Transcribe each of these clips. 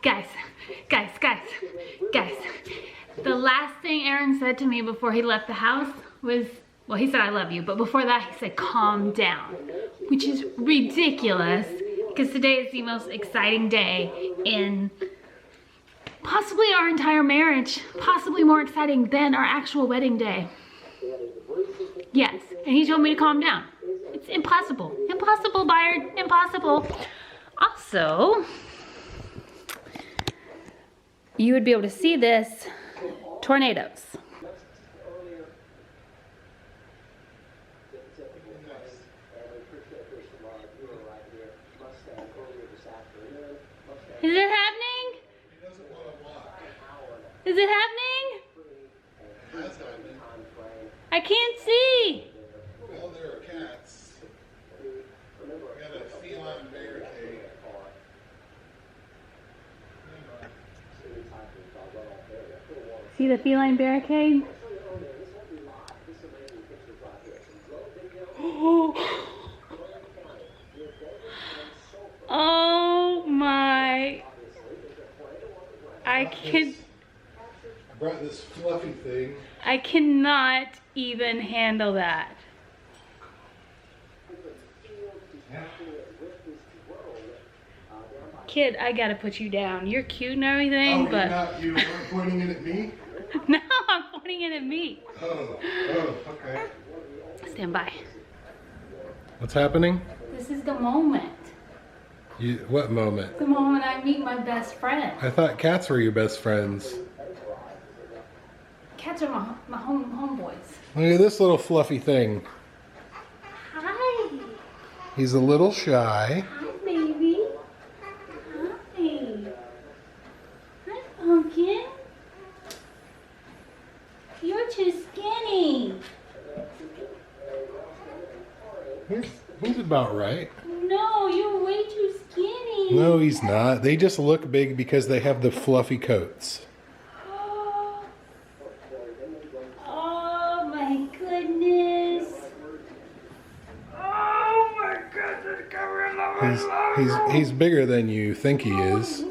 guys. The last thing Aaron said to me before he left the house was, well, he said, I love you. But before that, he said, calm down, which is ridiculous because today is the most exciting day in possibly our entire marriage, possibly more exciting than our actual wedding day. Yes, and he told me to calm down. It's impossible. Impossible, Byard, impossible. Also, you would be able to see this, tornadoes. Is it happening? Is it happening? I can't see. Well, there are cats. We got a feline barricade. See the feline barricade? Oh my. I brought this fluffy thing. I cannot even handle that. Kid, I gotta put you down. You're cute and everything, but You weren't pointing it at me? no, I'm pointing it at me. Oh, okay. Stand by. What's happening? This is the moment. What moment? The moment I meet my best friend. I thought cats were your best friends. Cats are my homeboys. Look at this little fluffy thing. Hi. He's a little shy. Hi, baby. Hi. Hi, Pumpkin. You're too skinny. He's about right. No, you're way too skinny. No, he's not. They just look big because they have the fluffy coats. Oh my goodness. Oh my goodness. He's bigger than you think he is.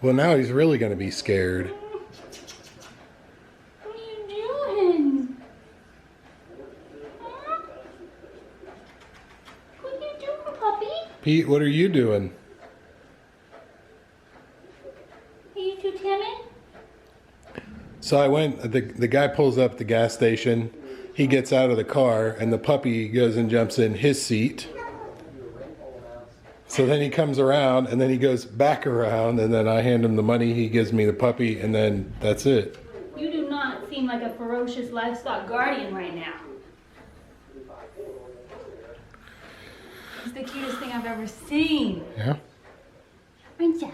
Well, now he's really going to be scared. What are you doing? Huh? What are you doing, puppy? Pete, what are you doing? Are you too timid? So I went, the guy pulls up at the gas station. He gets out of the car and the puppy goes and jumps in his seat. So then he comes around and then he goes back around and then I hand him the money. He gives me the puppy and then that's it. You do not seem like a ferocious livestock guardian right now. He's the cutest thing I've ever seen. Yeah? Aren't ya?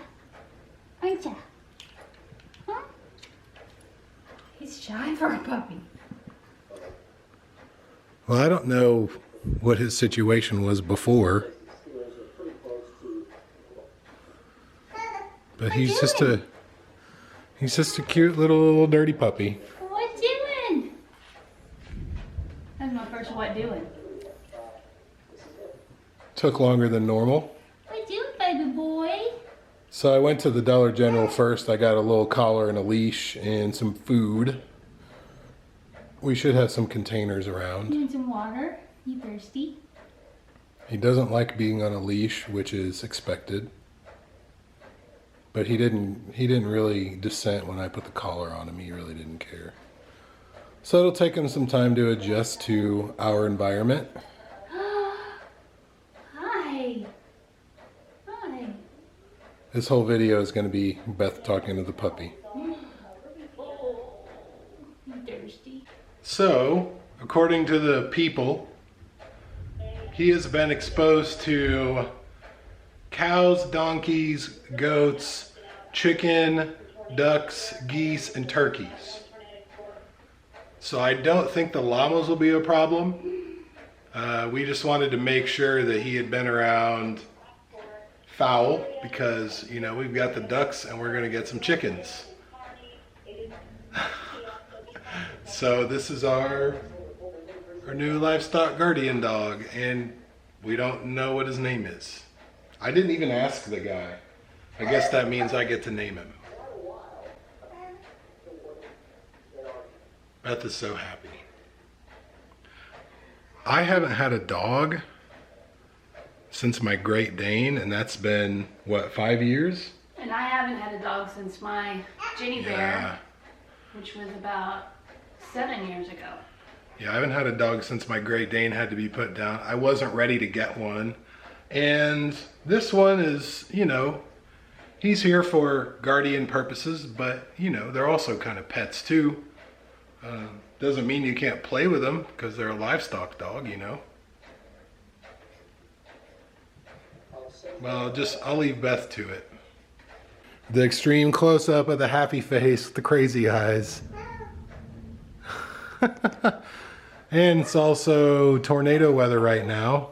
Aren't ya? Huh? He's shy for a puppy. Well, I don't know what his situation was before. But he's just a cute little dirty puppy. What doing? That's my first what doing. Took longer than normal. What doing, baby boy? So I went to the Dollar General first. I got a little collar and a leash and some food. We should have some containers around. You need some water? You thirsty? He doesn't like being on a leash, which is expected. But he didn't really dissent when I put the collar on him. He really didn't care. So it'll take him some time to adjust to our environment. Hi. Hi. This whole video is going to be Beth talking to the puppy. Oh, you thirsty? So, according to the people, he has been exposed to cows, donkeys, goats, chicken, ducks, geese, and turkeys. So I don't think the llamas will be a problem. We just wanted to make sure that he had been around fowl because, you know, we've got the ducks and we're going to get some chickens. So this is our new livestock guardian dog, and we don't know what his name is. I didn't even ask the guy. I guess that means I get to name him. Beth is so happy. I haven't had a dog since my Great Dane, and that's been, what, 5 years? And I haven't had a dog since my Ginny Bear, which was about 7 years ago. Yeah, I haven't had a dog since my Great Dane had to be put down. I wasn't ready to get one. And this one is, you know, he's here for guardian purposes, but, you know, they're also kind of pets too. Doesn't mean you can't play with them because they're a livestock dog, you know. Well, I'll leave Beth to it. The extreme close-up of the happy face with the crazy eyes. And it's also tornado weather right now.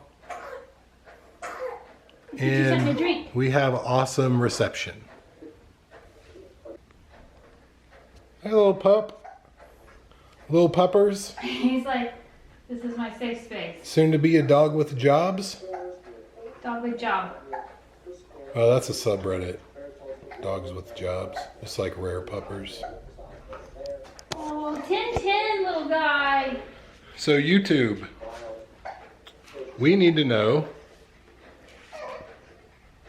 And we have awesome reception. Hey, little pup. Little puppers. He's like, this is my safe space. Soon to be a dog with jobs. Dog with job. Oh, that's a subreddit. Dogs with jobs. It's like rare puppers. Oh, 10-10, little guy. So YouTube, we need to know,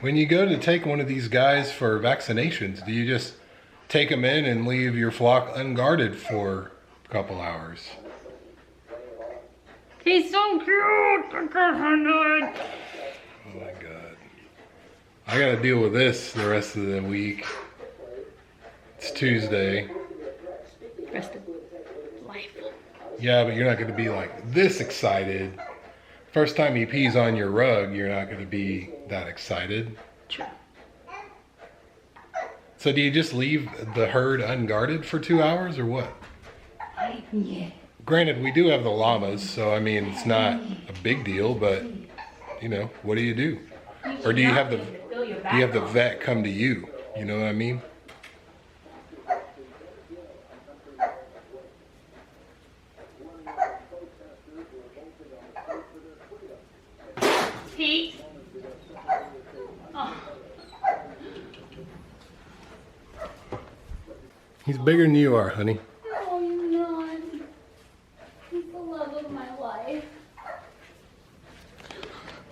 when you go to take one of these guys for vaccinations, do you just take them in and leave your flock unguarded for couple hours? He's so cute. I can't handle it. Oh my god. I gotta deal with this the rest of the week. It's Tuesday. Rest of life. Yeah, but you're not gonna be like this excited. First time he pees on your rug, you're not gonna be that excited. True. So do you just leave the herd unguarded for 2 hours or what? Yeah. Granted, we do have the llamas, so I mean, it's not a big deal, but you know, what do you do? Or do you have the vet come to you? You know what I mean? Pete. Oh. He's bigger than you are, honey.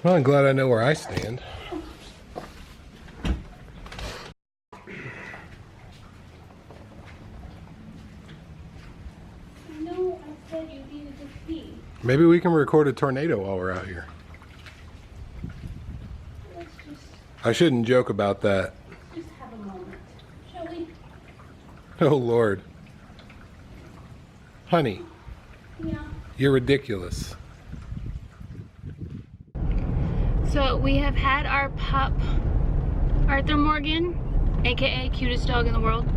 Well, I'm glad I know where I stand. No, I said you needed to pee. Maybe we can record a tornado while we're out here. I shouldn't joke about that. Just have a moment, shall we? Oh, Lord. Honey. Yeah. You're ridiculous. So we have had our pup, Arthur Morgan, aka cutest dog in the world,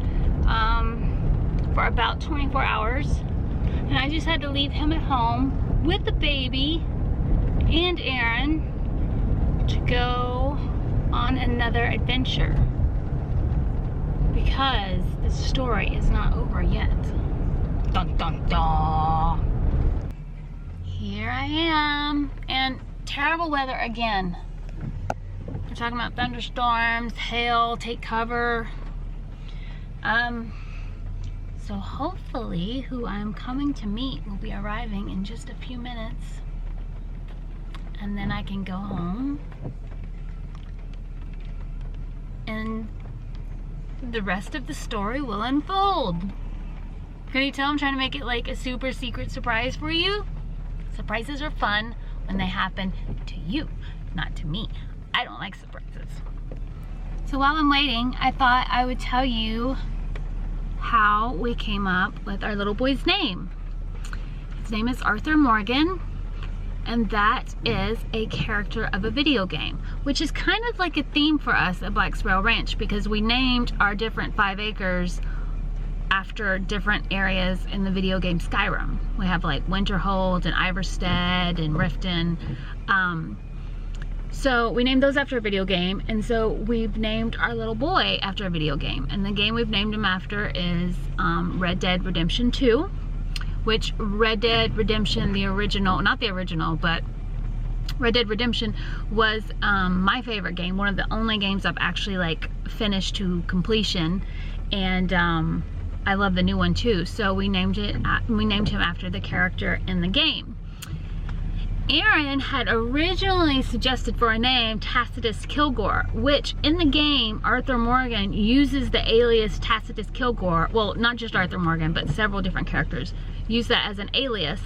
for about 24 hours. And I just had to leave him at home with the baby and Aaron to go on another adventure. Because the story is not over yet. Dun dun dun. Here I am. And terrible weather again. We're talking about thunderstorms, hail, take cover. So hopefully who I'm coming to meet will be arriving in just a few minutes. And then I can go home. And the rest of the story will unfold. Can you tell I'm trying to make it like a super secret surprise for you? Surprises are fun when they happen to you, not to me. I don't like surprises. So while I'm waiting, I thought I would tell you how we came up with our little boy's name. His name is Arthur Morgan, and that is a character of a video game, which is kind of like a theme for us at Black Sparrow Ranch, because we named our different 5 acres after different areas in the video game Skyrim. We have like Winterhold and Iverstead and Riften. So we named those after a video game, and so we've named our little boy after a video game. And the game we've named him after is Red Dead Redemption 2, which Red Dead Redemption, the original, not the original, but Red Dead Redemption was my favorite game. One of the only games I've actually like finished to completion, and I love the new one too. So we named him after the character in the game. Aaron had originally suggested for a name Tacitus Kilgore, which in the game Arthur Morgan uses the alias Tacitus Kilgore. Well, not just Arthur Morgan, but several different characters use that as an alias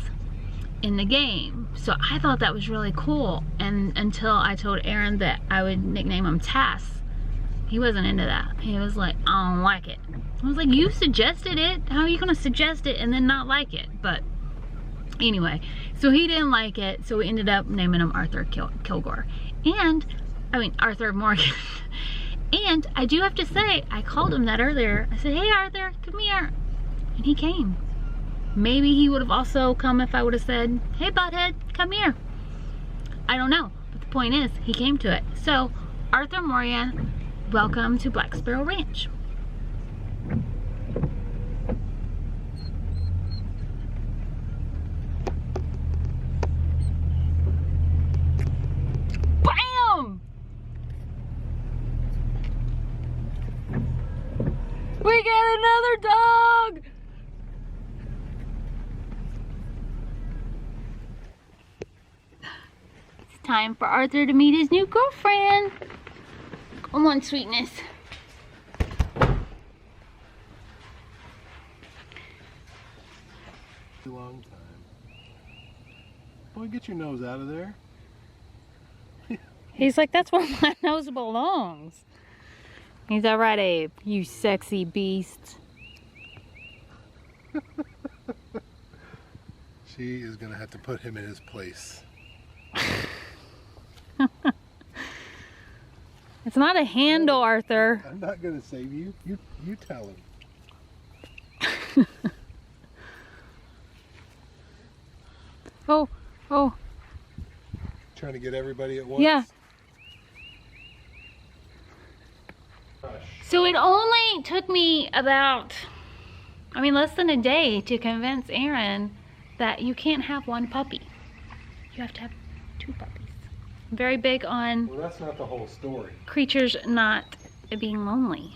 in the game. So I thought that was really cool, and until I told Aaron that I would nickname him Tass, he wasn't into that. He was like, I don't like it. I was like, you suggested it. How are you gonna suggest it and then not like it? But anyway, so he didn't like it, so we ended up naming him Arthur Kilgore. And, I mean, Arthur Morgan. And I do have to say, I called him that earlier. I said, hey Arthur, come here. And he came. Maybe he would have also come if I would have said, hey butthead, come here. I don't know, but the point is, he came to it. So, Arthur Morgan, welcome to Black Sparrow Ranch. Bam! We got another dog! It's time for Arthur to meet his new girlfriend. Come on, sweetness. Long time. Boy, get your nose out of there. He's like, that's where my nose belongs. He's all right, Abe, you sexy beast. She is gonna have to put him in his place. It's not a handle, Arthur. I'm not gonna save you. You tell him. Oh. Trying to get everybody at once? Yeah. Gosh. So it only took me about, less than a day to convince Aaron that you can't have one puppy. You have to have 2 puppies. I'm very big on Well, that's not the whole story. creatures not being lonely.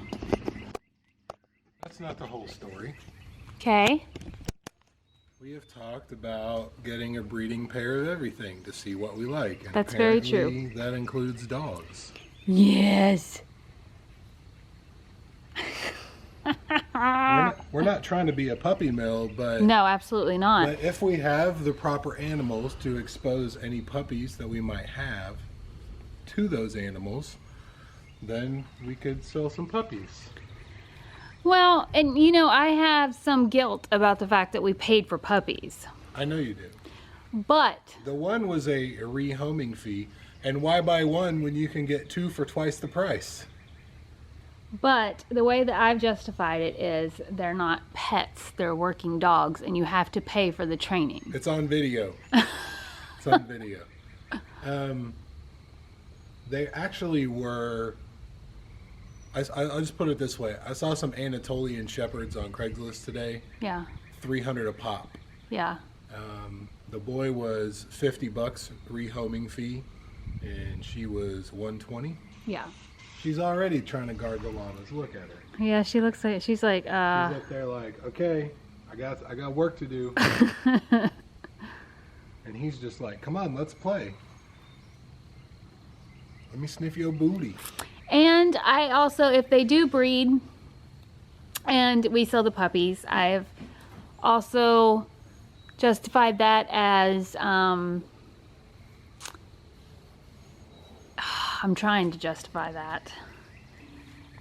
That's not the whole story. Okay. We have talked about getting a breeding pair of everything to see what we like. And That's very apparently true. That includes dogs. Yes. We're not trying to be a puppy mill, but No, absolutely not. but if we have the proper animals to expose any puppies that we might have to those animals, then we could sell some puppies. Well, and I have some guilt about the fact that we paid for puppies. I know you do. But The one was a rehoming fee, and why buy one when you can get 2 for twice the price? the way that I've justified it is they're not pets, they're working dogs, and you have to pay for the training. It's on video. It's on video. They actually were, I'll just put it this way. I saw some Anatolian Shepherds on Craigslist today. Yeah, $300 a pop. yeah. The boy was $50 rehoming fee, and she was $120. Yeah. She's already trying to guard the llamas. Look at her. Yeah, she's like, She's up there like, okay, I got work to do. And he's just like, come on, let's play. Let me sniff your booty. And I also, if they do breed and we sell the puppies, I've also justified that as, I'm trying to justify that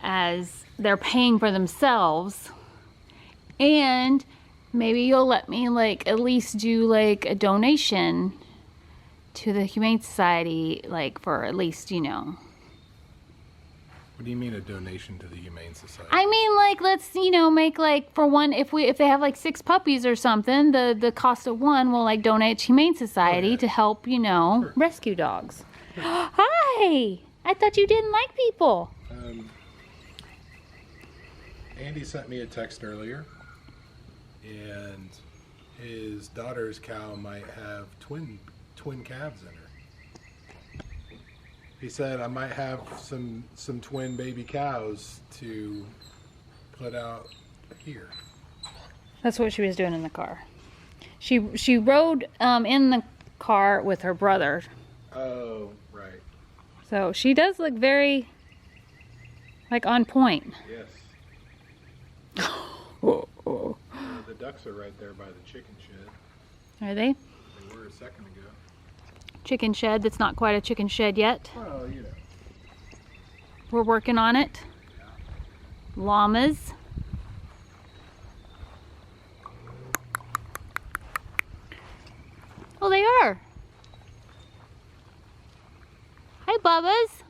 as they're paying for themselves, and maybe you'll let me at least do a donation to the Humane Society, for at least, What do you mean a donation to the Humane Society? I mean, let's, make for one, if they have 6 puppies or something, the cost of one will donate to Humane Society to help, Sure. rescue dogs. Sure. Hi! I thought you didn't like people. Andy sent me a text earlier, and his daughter's cow might have twin calves in her. He said I might have some twin baby cows to put out here. That's what she was doing in the car. She rode in the car with her brother. Oh, right. So she does look very, like, on point. Yes. The ducks are right there by the chicken shed. Are they? They were a second ago. Chicken shed that's not quite a chicken shed yet. Well, you know. We're working on it. Yeah. Llamas. Oh, they are. Hi, Bubba's.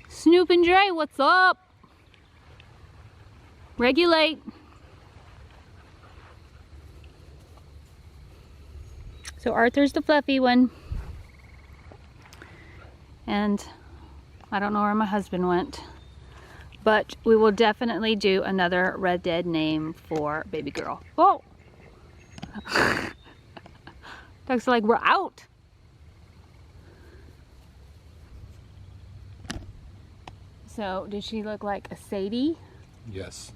Snoop and Dre, what's up? Regulate. So Arthur's the fluffy one. And I don't know where my husband went. But we will definitely do another Red Dead name for baby girl. Oh! Dogs are like, we're out. So, did she look like a Sadie? Yes.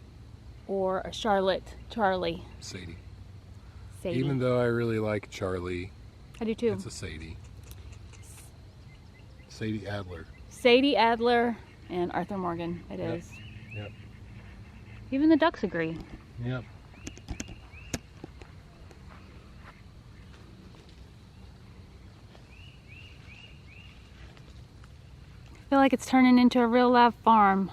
Or a Charlotte Charlie? Sadie. Sadie. Even though I really like Charlie, I do too. it's a Sadie. Sadie Adler. Sadie Adler and Arthur Morgan, it Yep. is. Yep. Even the ducks agree. Yep. I feel like it's turning into a real live farm.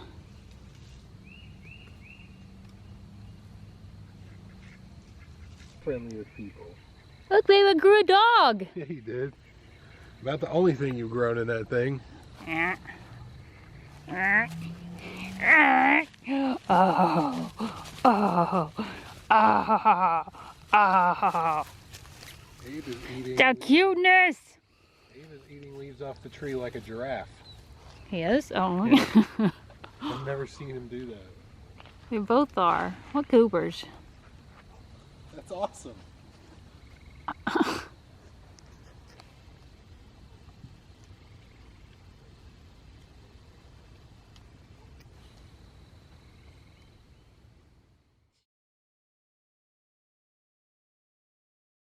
Friendly with people. Look, baby, grew a dog. Yeah, he did. About the only thing you've grown in that thing. Oh, oh, oh. Abe is eating. The cuteness. Abe is eating leaves off the tree like a giraffe. He is? Oh. Yeah. I've never seen him do that. They both are. What goobers. That's awesome.